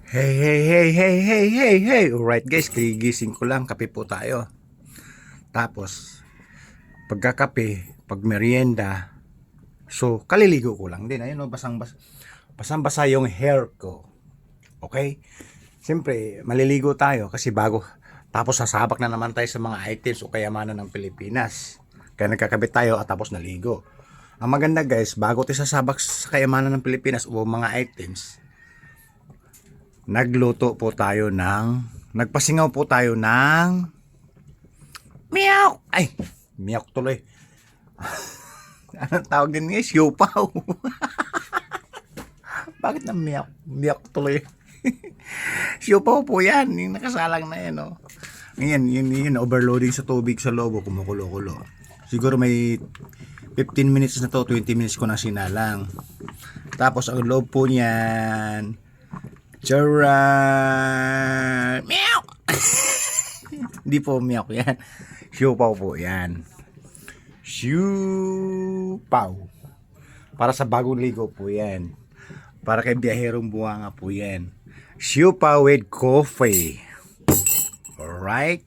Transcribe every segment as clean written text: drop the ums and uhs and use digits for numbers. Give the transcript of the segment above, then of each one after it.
Hey, hey, hey, hey, hey, hey, hey. Alright guys, gigising ko lang. Kape po tayo. Tapos, pagkakape, pag merienda, so, kaliligo ko lang din. Ayun o, basang-basa yung hair ko. Okay? Siyempre, maliligo tayo kasi bago. Tapos, sasabak na naman tayo sa mga items o kayamanan ng Pilipinas. Kaya nagkakabit tayo at tapos naligo. Ang maganda guys, bago tayo sasabak sa kayamanan ng Pilipinas o mga items, nagpasingaw po tayo ng meow. Ay, meow tuloy. Anong tawag din guys? Siopaw. Bakit na meow? Meow tuloy. Siopaw po yan. Yung nakasalang na yan, oh. Ngayon, yun, overloading sa tubig sa lobo, kumukulo-kulo. Siguro may 15 minutes na to, 20 minutes ko na sinalang. Tapos, ang loob po niyan, charan! Meow! Hindi po meow yan. Siopaw po yan. Siopaw. Para sa bagong ligo po yan. Para kay biyaherong buwanga po yan. Siopaw with coffee. Alright?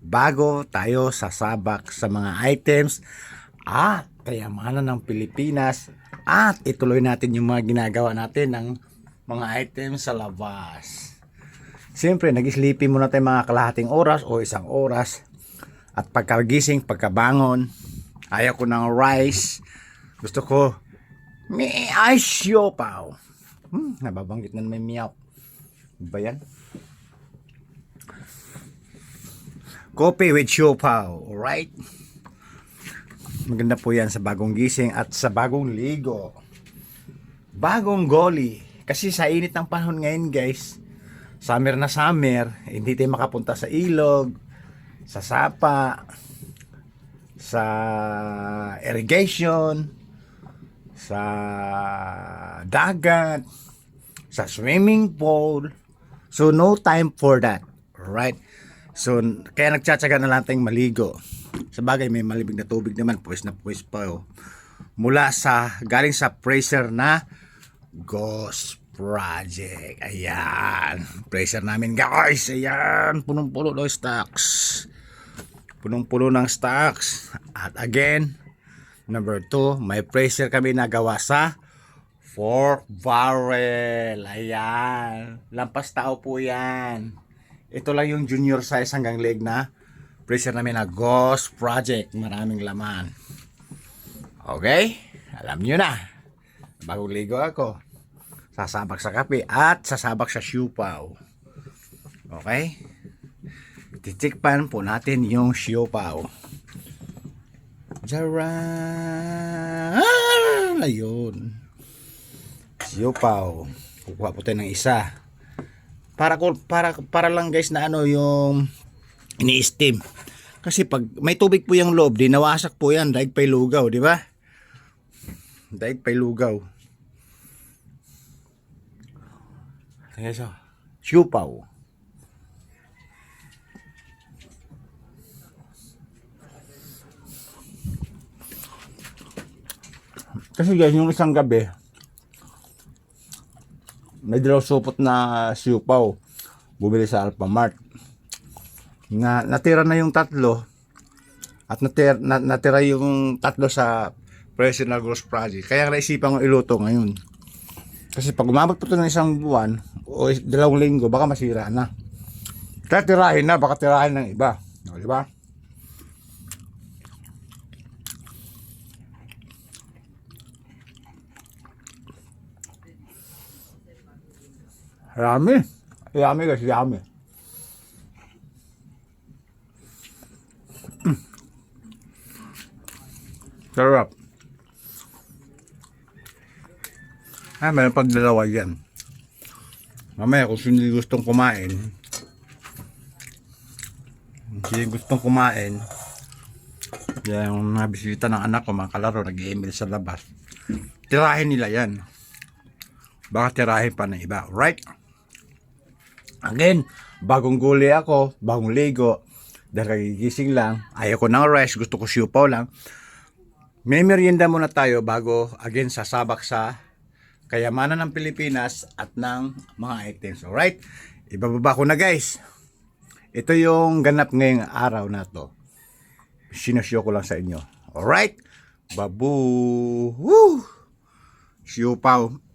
Bago tayo sasabak sa mga items at kayamanan ng Pilipinas at ituloy natin yung mga ginagawa natin ng mga items sa labas. Siyempre, nag-sleepy muna tayo mga kalahating oras o isang oras. At pagkagising, pagkabangon, ayaw ko ng rice. Gusto ko, may ice siopaw. Nababanggit na may meow. Ba yan? Coffee with siopaw. Alright? Maganda po yan sa bagong gising at sa bagong ligo. Bagong goli. Kasi sa init ng panahon ngayon guys, summer na summer, hindi tayo makapunta sa ilog, sa sapa, sa irrigation, sa dagat, sa swimming pool. So no time for that. Right? So kaya nagtsatsaga na lang tayong maligo. Sa bagay may malibig na tubig naman, puwes na puwes pa oh. Galing sa pressure na Ghost Project. Ayan. Pressure namin guys. Ayan. Punong-puno ng stocks. Punong-puno ng stocks. At again, number 2, may pressure kami nagawa sa 4 barrel. Ayan. Lampas tao po yan. Ito lang yung junior size hanggang leg na pressure namin na Ghost Project. Maraming laman. Okay? Alam nyo na. Bagong ligo ako. Sasabak sa kape at sasabak sa siopaw. Okay? Titikpan po natin yung siopaw. Jaran! Ayun. Siopaw. Kukuha po tayo ng isa. Para lang guys na ano yung ini-steam. Kasi pag may tubig po yung loob, di nawasak po yan. Daig pa'y lugaw, di ba? Daig pa'y lugaw. Kaya so, siopaw. Kasi guys, yung isang gabi, may dalaw supot na siopaw. Bumili sa Alphamart. Natira na yung tatlo. At natira yung tatlo sa Personal Ghost Project. Kaya naisipan ko iluto ngayon. Kasi pag umabot po ito ng isang buwan o 2 linggo, baka masira na. Kaya tirahin na, baka tirahin ng iba. O, di ba? Yummy. Yummy guys, yummy. Sarap. Meron pang dalawa yan. Mamaya kung sino gustong kumain, yan yung nabisita ng anak ko, mga kalaro, nag-email sa labas. Tirahin nila yan. Baka tirahin pa ng iba. Right? Again, bagong guli ako, bagong ligo. Dahil kagigising lang, ayaw ko ng rice, gusto ko siopaw lang. May merienda muna tayo bago again sasabak sa kayamanan ng Pilipinas at ng mga items. Alright? Ibababa ko na guys. Ito yung ganap ngayong araw na to. Sinashow ko lang sa inyo. Alright? Babu! Woo! Siupaw.